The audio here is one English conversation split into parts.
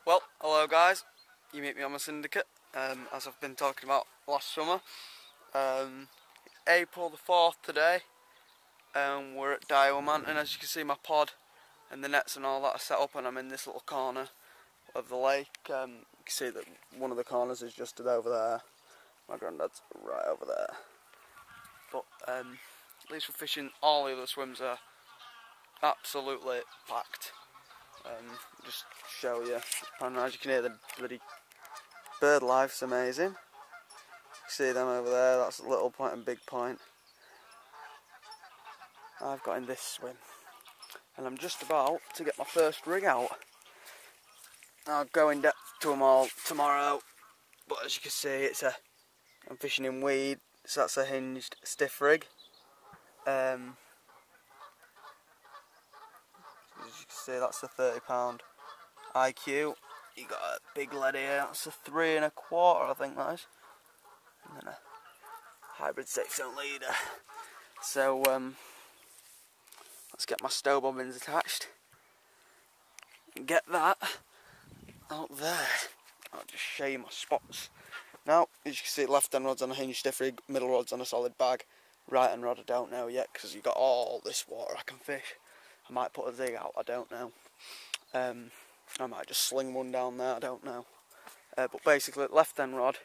Well, hello guys, you meet me on my syndicate, as I've been talking about last summer. It's April the 4th today, and we're at Daiwa Manton. As you can see, my pod and the nets and all that are set up, and I'm in this little corner of the lake. You can see that one of the corners is just over there. My granddad's right over there. But at least we're fishing. All the other swims are absolutely packed. Just show you, as you can hear, the bloody bird life's amazing. You see them over there, that's a little point and big point. I've got in this swim, and I'm just about to get my first rig out. I'll go in depth to them all tomorrow, but as you can see, I'm fishing in weed, so that's a hinged stiff rig. As you can see, that's a £30 IQ. You got a big lead here, that's a 3 1/4, I think that is. And then a hybrid safe zone leader. So let's get my stow bobbins attached and get that out there. I'll just show you my spots. Now, as you can see, left hand rod's on a hinge stiff rig, middle rod's on a solid bag. Right hand rod I don't know yet, because you've got all this water I can fish. I might put a zig out, I don't know. I might just sling one down there, I don't know. But basically, left hand rod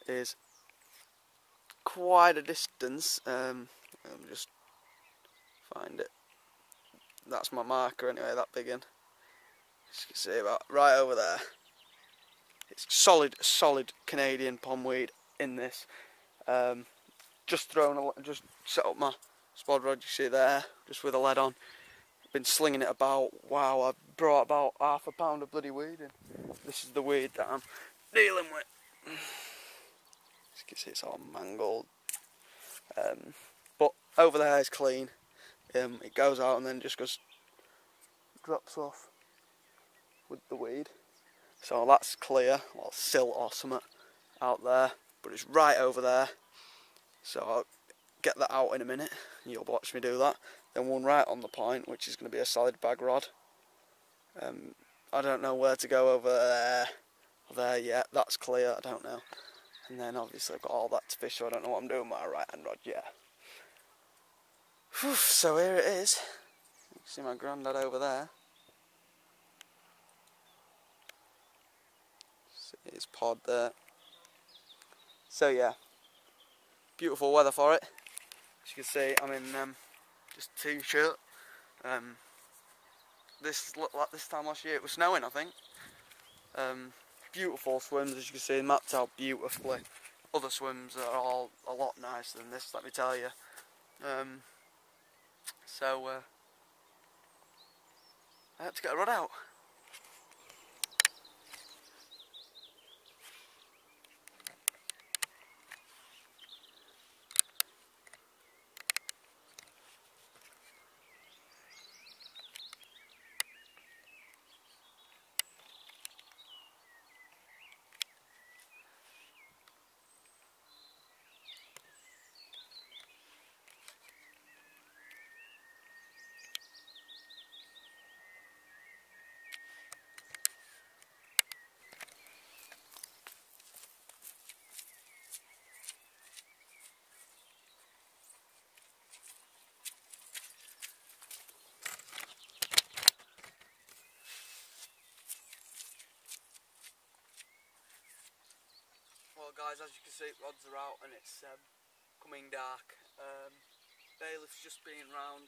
is quite a distance. Let me just find it. That's my marker anyway, that big in. As you can see, about right over there. It's solid Canadian pondweed in this. Just set up my spod rod, you see there, just with a lead on. Been slinging it about, wow, I brought about half a pound of bloody weed in. This is the weed that I'm dealing with. As you can see, it's all mangled. But over there is clean. It goes out and then just drops off with the weed. So that's clear, or silt or something out there, but it's right over there. So I'll get that out in a minute, you'll watch me do that. Then one right on the point, which is going to be a solid bag rod. I don't know where to go over there yet, that's clear, I don't know. And then obviously I've got all that to fish, so I don't know what I'm doing with my right hand rod yet. Whew, so here it is. You can see my granddad over there. See his pod there. So yeah, beautiful weather for it. As you can see, I'm in just a t-shirt. This time last year it was snowing, I think. Beautiful swims, as you can see, mapped out beautifully. Other swims are all a lot nicer than this, let me tell you. So I had to get a rod out. Well guys, as you can see, rods are out and it's coming dark. Bailiff's just been round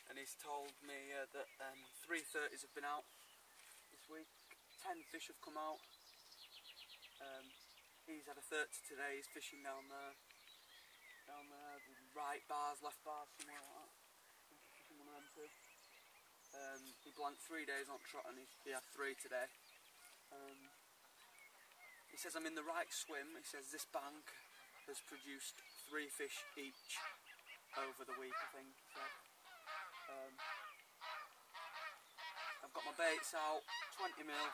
and he's told me that 330s have been out this week. 10 fish have come out. He's had a 30 today, he's fishing down there, right bars, left bars, somewhere like that. He's fishing one of them too. He blanked 3 days on trot and he had 3 today. He says I'm in the right swim. He says this bank has produced 3 fish each over the week, I think. So, I've got my baits out, 20 mil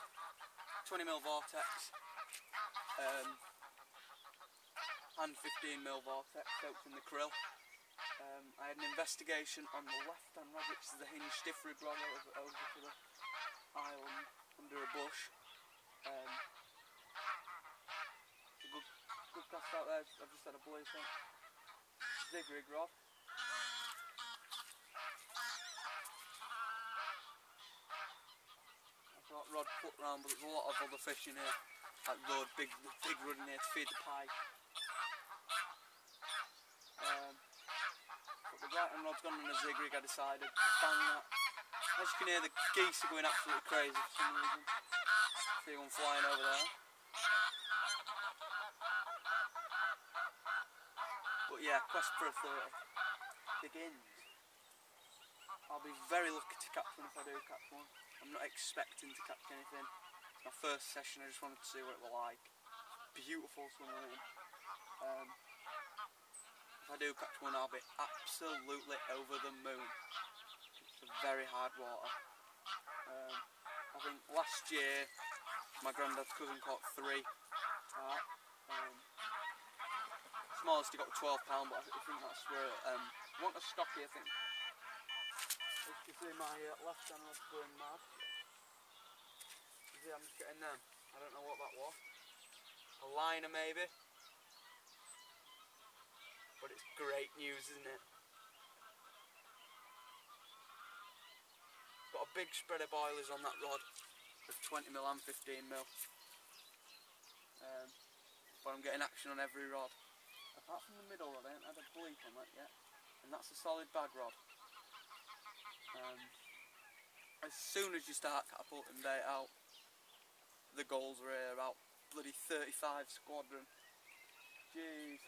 vortex, and 15 mil vortex soaked in the krill. I had an investigation on the left hand rod, which is the hinge stiff rig rod over to the island under a bush. It's a good cast out there. I've just had a bluefin. Zig rig rod. I've got rod put round, but there's a lot of other fish in here. Like the big rod in here to feed the pike. But the right hand rod's gone on a zig rig, I decided to bang that. As you can hear, the geese are going absolutely crazy for some reason. See one flying over there. But yeah, quest for a 30 begins. I'll be very lucky to catch one if I do catch one. I'm not expecting to catch anything. It's my first session, I just wanted to see what it was like. Beautiful swimming. If I do catch one, I'll be absolutely over the moon. It's a very hard water. I think last year my granddad's cousin caught 3 carp. Smallest he got £12, but I think that's where I want a stocky, I think. As you can see, my left hand rod's going mad. You see, I'm just getting them. I don't know what that was. A liner maybe. But it's great news, isn't it? Got a big spread of boilers on that rod of 20mm and 15mm. But I'm getting action on every rod. Apart from the middle rod, I haven't had a bleep on that yet. And that's a solid bag rod. As soon as you start catapulting bait out, the goals are here, about bloody 35 squadron. Jeez.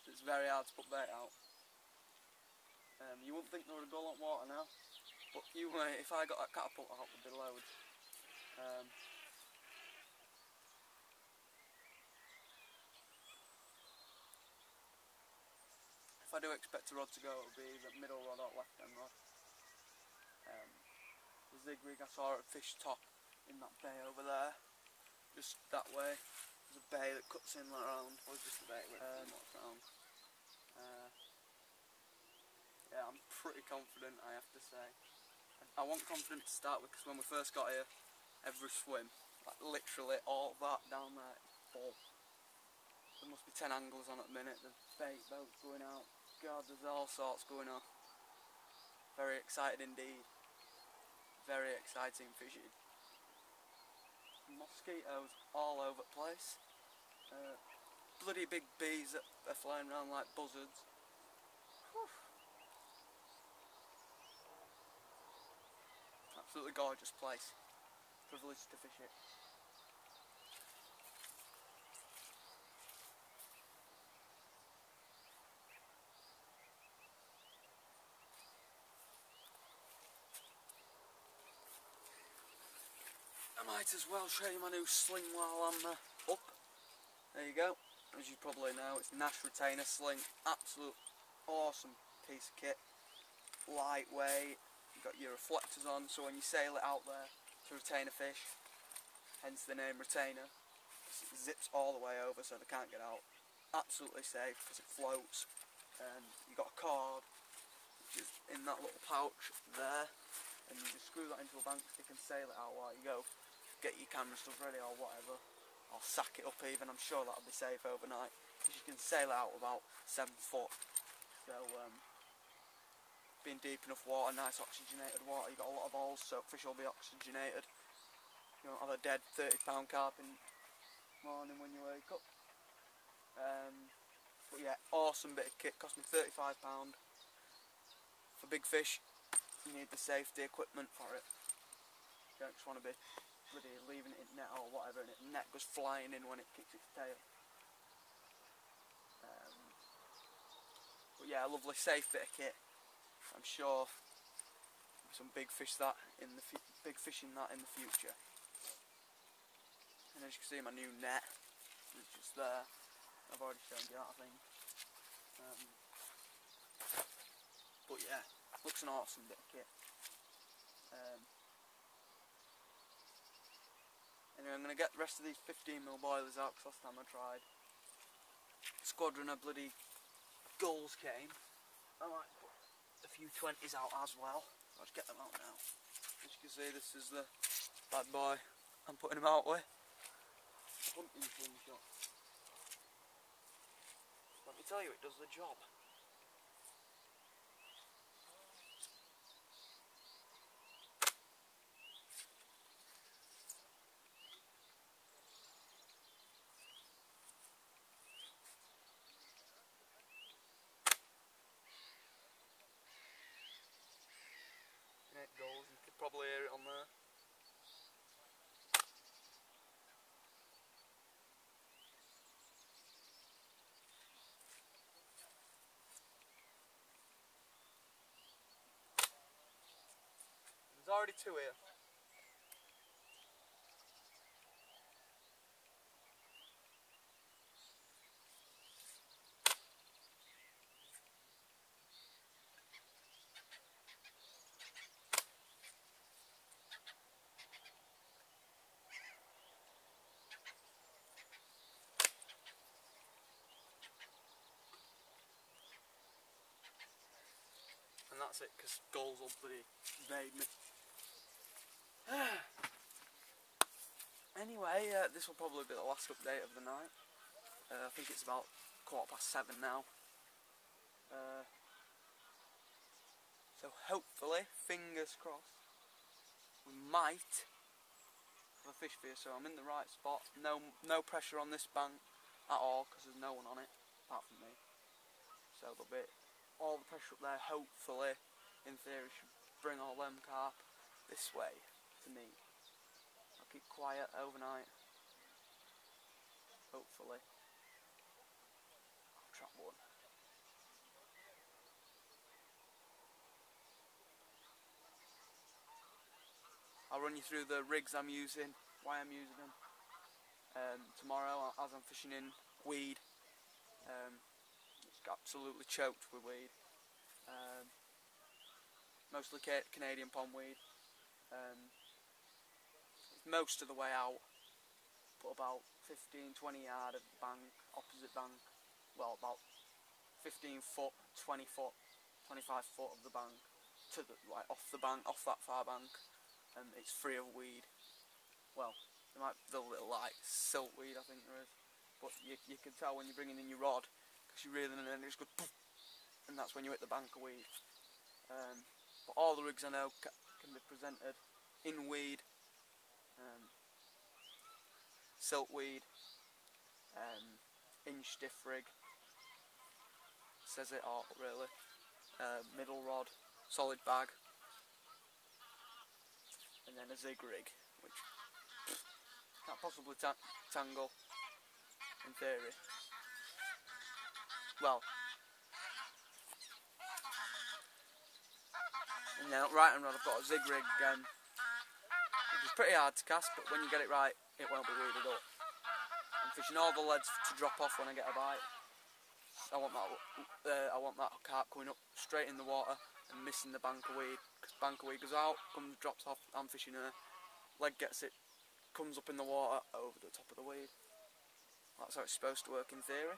It's very hard to put bait out. You wouldn't think there would go on water now, but you wait, if I got that catapult out, would be loads. If I do expect a rod to go, it'll be the middle rod or left hand rod. The zig rig, I saw a fish top in that bay over there, just that way. There's a bay that cuts in around, or just a bay that cuts around. Yeah, I'm pretty confident, I have to say. I want confident to start with, because when we first got here, every swim, like literally all that down there is full. There must be 10 anglers on at the minute, there's bait boats going out, God, there's all sorts going on. Very excited indeed. Very exciting fishing. Mosquitoes all over the place. Bloody big bees that are flying around like buzzards. Whew. Absolutely gorgeous place. Privileged to fish it. I might as well show you my new sling while I'm up. There you go. As you probably know, it's Nash retainer sling. Absolute awesome piece of kit. Lightweight. You've got your reflectors on, so when you sail it out there to retain a fish, hence the name retainer, it zips all the way over so they can't get out. Absolutely safe because it floats. You've got a cord which is in that little pouch there, and you just screw that into a bank stick and sail it out while you go. Get your camera stuff ready or whatever, or sack it up even. I'm sure that'll be safe overnight because you can sail it out about 7 foot. So being deep enough water, nice oxygenated water, you've got a lot of holes so fish will be oxygenated. You won't have a dead 30-pound carp in the morning when you wake up. But yeah, awesome bit of kit, cost me £35. For big fish, you need the safety equipment for it. You don't just want to be bloody leaving it in net or whatever and the net goes flying in when it kicks its tail. But yeah, a lovely safe bit of kit. I'm sure some big fish in that in the future. And as you can see, my new net is just there. I've already shown you that, I think. But yeah, looks an awesome bit of kit. Anyway, I'm going to get the rest of these 15mm boilers out because last time I tried, a squadron of bloody gulls came. I might put a few 20s out as well. I'll just get them out now. As you can see, this is the bad boy. I'm putting him out with. Hunting slingshot. Let me tell you, it does the job. There it goes, you could probably hear it on there. There's already two here. And that's it, because gulls will bloody evade me. Anyway, this will probably be the last update of the night. I think it's about 7:15 now. So hopefully, fingers crossed, we might have a fish for you. So I'm in the right spot. No pressure on this bank at all, because there's no one on it apart from me. So there'll be all the pressure up there. Hopefully, in theory, should bring all them carp this way to me. I'll keep quiet overnight. Hopefully, I'll trap one. I'll run you through the rigs I'm using, why I'm using them. Tomorrow, as I'm fishing in weed, it's absolutely choked with weed. Mostly Canadian pondweed. It's most of the way out, but about 15-20 yard of the bank, opposite bank. Well, about 15 foot, 20 foot, 25 foot of the bank to the off the bank, off that far bank. It's free of weed. Well, there might be a little siltweed, I think there is, but you can tell when you're bringing in your rod, because you're reeling and then it just goes poof, and that's when you hit the bank of weed. But all the rigs I know can be presented in weed, siltweed, inch stiff rig, says it all really, middle rod, solid bag, and then a zig rig, which can't possibly tangle in theory. Well, and then right and rod I've got a zig rig, which is pretty hard to cast, but when you get it right, it won't be weeded up. I'm fishing all the leads to drop off when I get a bite. I want that carp coming up straight in the water and missing the bank of weed, because bank of weed goes out, drops off, I'm fishing her, leg gets it, comes up in the water over the top of the weed. That's how it's supposed to work in theory.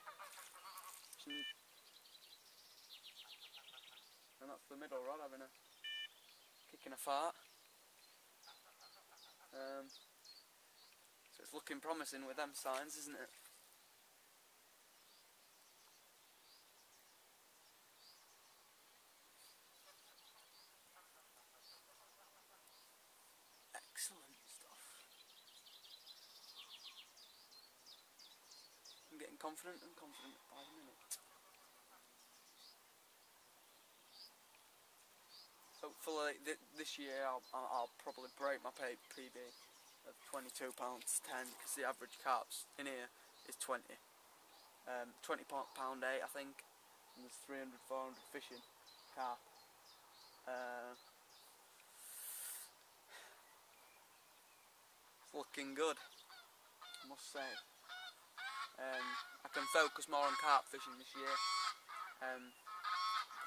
And that's the middle rod having a kicking a fart. So it's looking promising with them signs, isn't it? Excellent stuff. I'm getting confident and confident by the minute. Hopefully this year I'll probably break my PB of £22.10, because the average carps in here is 20. £20.8 I think, and there's 300-400 fishing carp. It's looking good, I must say. I can focus more on carp fishing this year,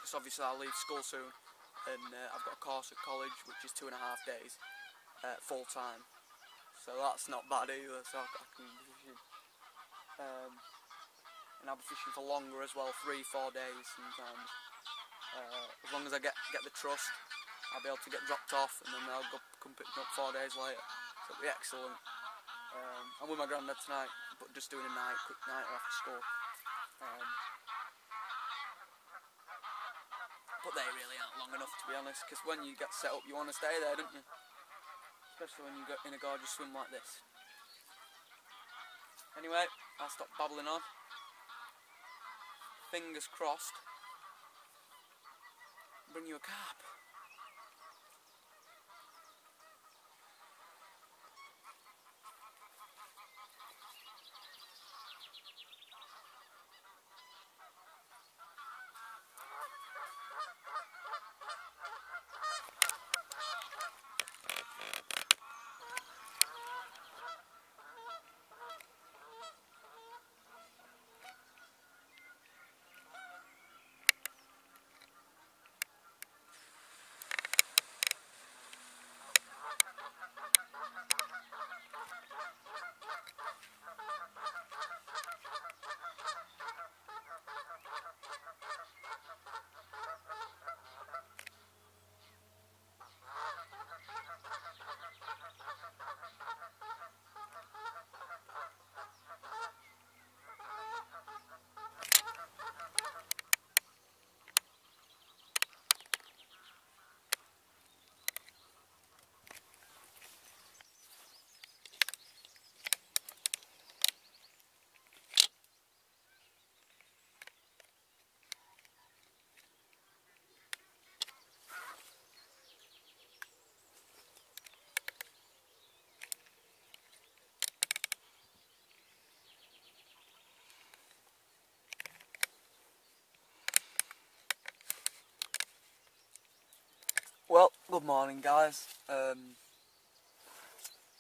because obviously I'll leave school soon, and I've got a course at college which is 2.5 days full time, so that's not bad either. So I can be fishing, and I'll be fishing for longer as well, 3-4 days sometimes. As long as I get the trust, I'll be able to get dropped off, and then they'll come pick me up 4 days later. So it'll be excellent. I'm with my granddad tonight, but just doing a quick night after school. But they really aren't long enough, to be honest, because when you get set up you want to stay there, don't you? Especially when you go in a gorgeous swim like this. Anyway, I'll stop babbling on. Fingers crossed. Bring you a carp. Well, good morning guys.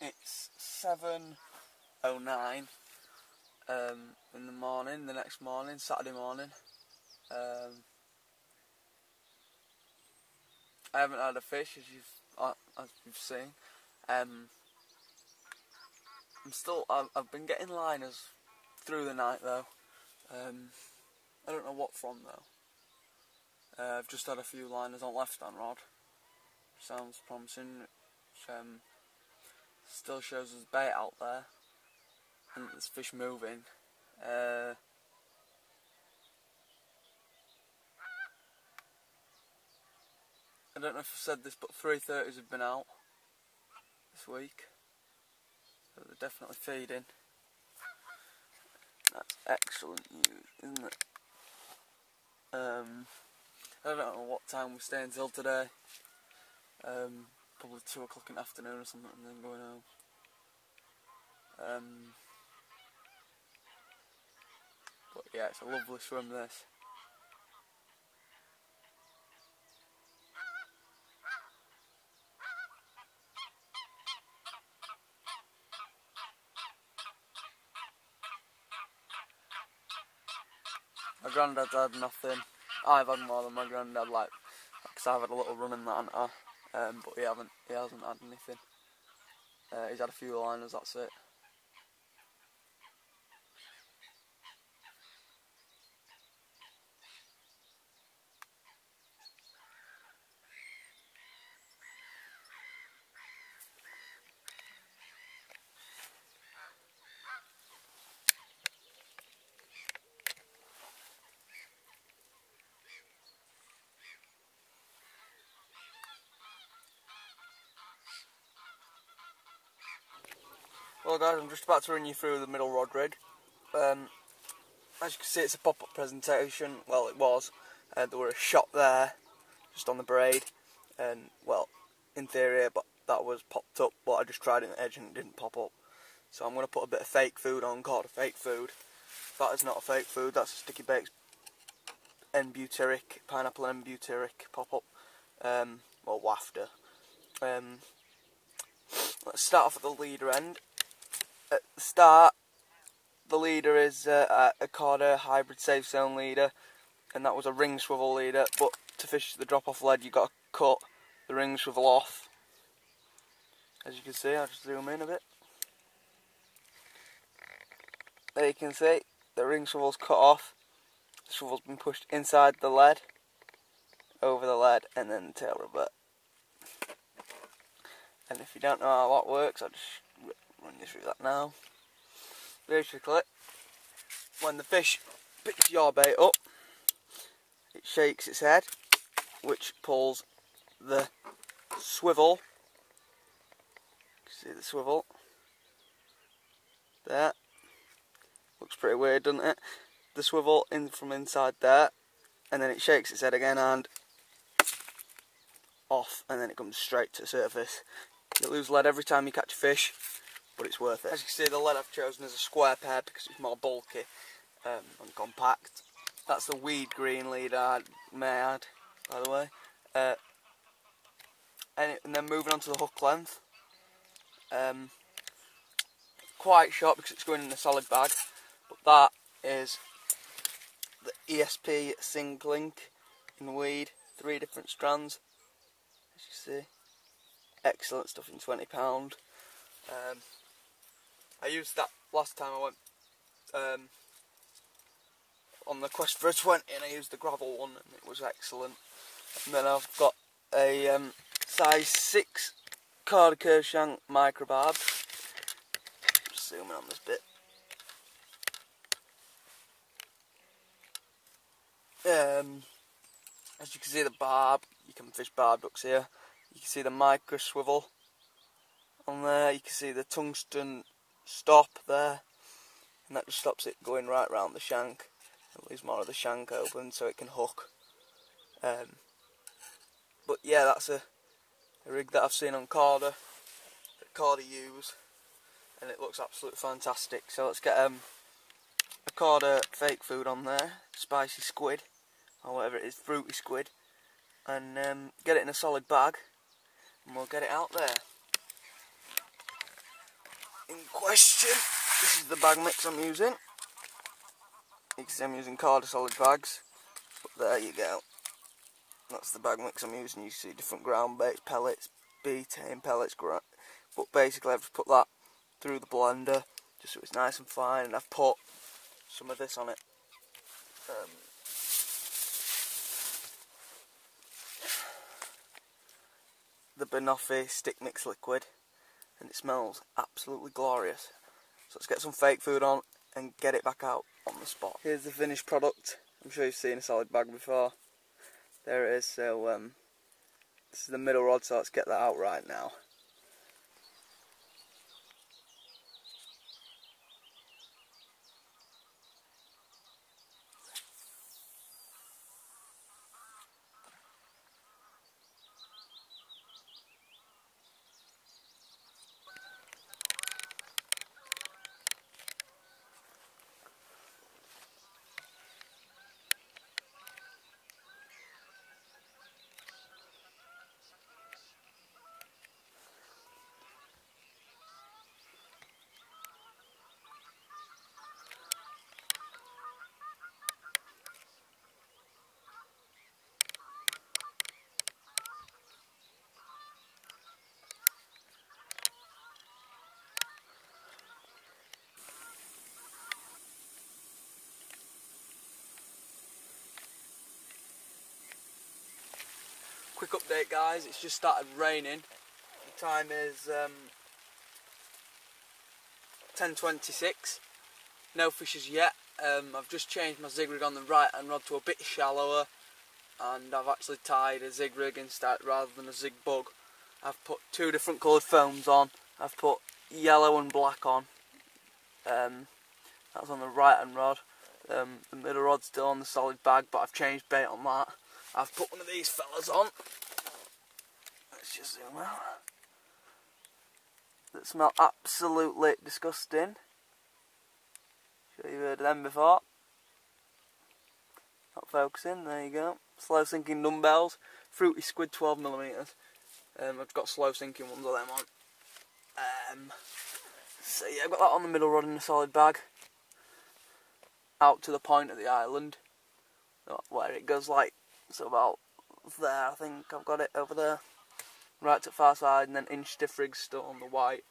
It's 7:09 in the morning, the next morning, Saturday morning. I haven't had a fish as you've seen. I've been getting liners through the night though. I don't know what from though. I've just had a few liners on left hand rod. Sounds promising. Which, still shows us bait out there and there's fish moving. I don't know if I've said this, but 330s have been out this week, so they're definitely feeding. That's excellent news, isn't it? I don't know what time we stay until today. Probably 2 o'clock in the afternoon or something, and then going home. But yeah, it's a lovely swim this. My granddad's had nothing. I've had more than my granddad, like, because I've had a little run in that, haven't I? But he hasn't had anything. He's had a few liners, that's it. Well guys, I'm just about to run you through the middle rod rig. As you can see, it's a pop-up presentation. Well, it was. There were a shot there, just on the braid, and well, in theory, but that was popped up, but I just tried it on the edge and it didn't pop up. So I'm going to put a bit of fake food on, called a fake food. That is not a fake food, that's a Sticky Bakes N-butyric, pineapple N-butyric pop-up, or wafter. Let's start off at the leader end. At the start, the leader is a Corda hybrid safe zone leader, and that was a ring swivel leader, but to fish the drop off lead you've got to cut the ring swivel off. As you can see, I'll just zoom in a bit. There you can see, the ring swivel's cut off, the swivel's been pushed inside the lead, over the lead, and then the tail rubber. And if you don't know how that works, I'll just run you through that now. Basically, when the fish picks your bait up, it shakes its head, which pulls the swivel. See the swivel? There. Looks pretty weird, doesn't it? The swivel in from inside there, and then it shakes its head again and off, and then it comes straight to the surface. You lose lead every time you catch a fish, but it's worth it. As you can see, the lead I've chosen is a square pair because it's more bulky and compact. That's the weed green lead I may add, by the way. And then moving on to the hook length. Quite short because it's going in a solid bag, but that is the ESP Sync Link in weed, 3 different strands, as you see. Excellent stuff in £20. I used that last time I went on the quest for a 20, and I used the gravel one, and it was excellent. And then I've got a size 6 Carp curve shank micro barb. Just zoom in on this bit. As you can see, the barb, you can fish barb ducks here. You can see the micro swivel on there. You can see the tungsten stop there, and that just stops it going right round the shank. It leaves more of the shank open so it can hook. But yeah, that's a rig that I've seen on Corda, that Corda use, and it looks absolutely fantastic. So let's get a Corda fake food on there, spicy squid, or whatever it is, fruity squid, and get it in a solid bag, and we'll get it out there. In question, this is the bag mix I'm using. You can see I'm using Corda solid bags, but there you go. That's the bag mix I'm using. You see different ground baits, pellets, betaine pellets, but basically I've just put that through the blender just so it's nice and fine, and I've put some of this on it. The Banoffee stick mix liquid, and it smells absolutely glorious. So let's get some fake food on and get it back out on the spot. Here's the finished product. I'm sure you've seen a solid bag before. There it is. So this is the middle rod, so let's get that out right now. Quick update, guys, it's just started raining. The time is 10:26. No fishes yet. I've just changed my zig rig on the right hand rod to a bit shallower, and I've actually tied a zig rig instead rather than a zig bug. I've put 2 different coloured foams on. I've put yellow and black on. That's on the right hand rod. The middle rod's still on the solid bag, but I've changed bait on that. I've put one of these fellas on. Let's just zoom out. That smell absolutely disgusting. Sure you've heard of them before. Not focusing, there you go. Slow sinking dumbbells. Fruity squid 12mm. I've got slow sinking ones of them on. So yeah, I've got that on the middle rod in a solid bag. Out to the point of the island, where it goes like, so about there, I think I've got it over there. Right to the far side, and then inch stiff rig still on the white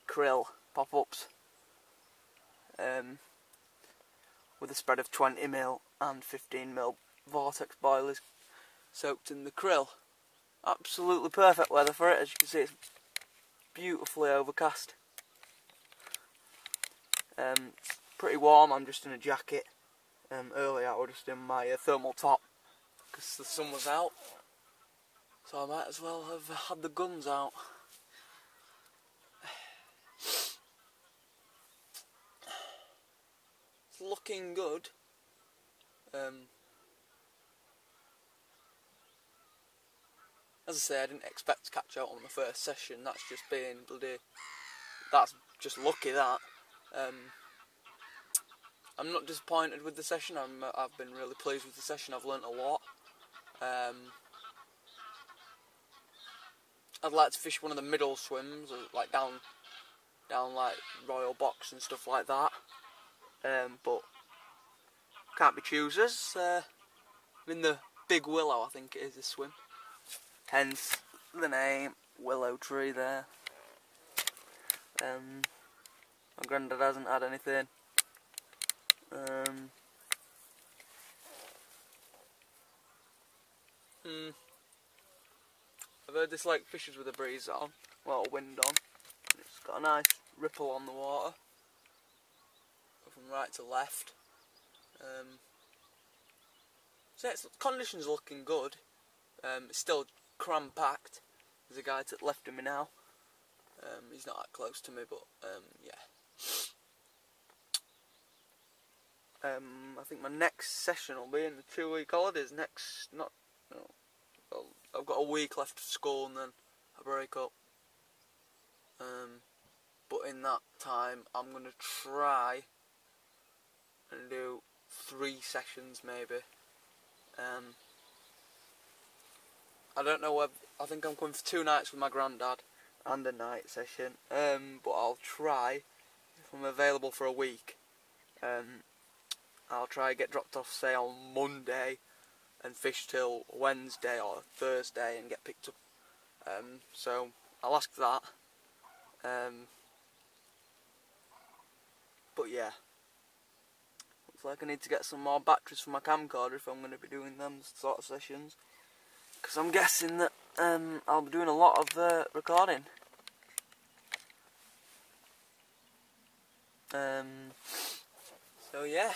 krill pop-ups. With a spread of 20mm and 15mm vortex boilers soaked in the krill. Absolutely perfect weather for it. As you can see, it's beautifully overcast. It's pretty warm. I'm just in a jacket. Earlier I was just in my thermal top because the sun was out, so I might as well have had the guns out. It's looking good. As I say, I didn't expect to catch out on the first session. That's just being bloody. That's just lucky. That. I'm not disappointed with the session. I've been really pleased with the session. I've learnt a lot. I'd like to fish one of the middle swims, like down like Royal Box and stuff like that. But can't be choosers. I'm in the Big Willow, I think it is, this swim. Hence the name Willow Tree there. My granddad hasn't had anything. I've heard this lake fishes with a breeze on, well, a wind on. And it's got a nice ripple on the water, from right to left. So it's, conditions are looking good. It's still cram-packed. There's a guy to the left of me now. He's not that close to me, but yeah. I think my next session will be in the 2-week holidays. Well, I've got a week left of school and then I break up. But in that time, I'm going to try and do 3 sessions maybe. I don't know whether, I think I'm going for 2 nights with my granddad and a night session. But I'll try, if I'm available for a week, I'll try and get dropped off, say, on Monday and fish till Wednesday or Thursday and get picked up. So I'll ask that. But yeah, looks like I need to get some more batteries for my camcorder if I'm going to be doing them sort of sessions, because I'm guessing that I'll be doing a lot of recording. So yeah.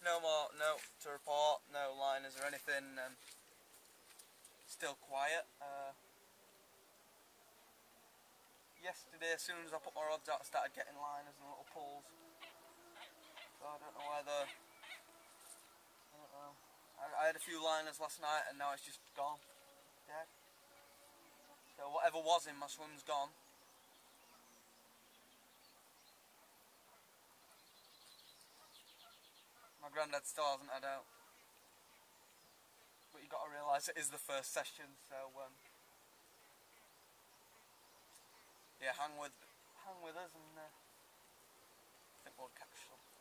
No more, no to report, no liners or anything. Still quiet. Yesterday, as soon as I put my rods out, I started getting liners and little pulls. So I don't know whether. I don't know. I had a few liners last night and now it's just gone. Dead. So whatever was in my swim's gone. My granddad still hasn't had out. But you've got to realise it is the first session, so yeah, hang with us, and I think we'll catch some.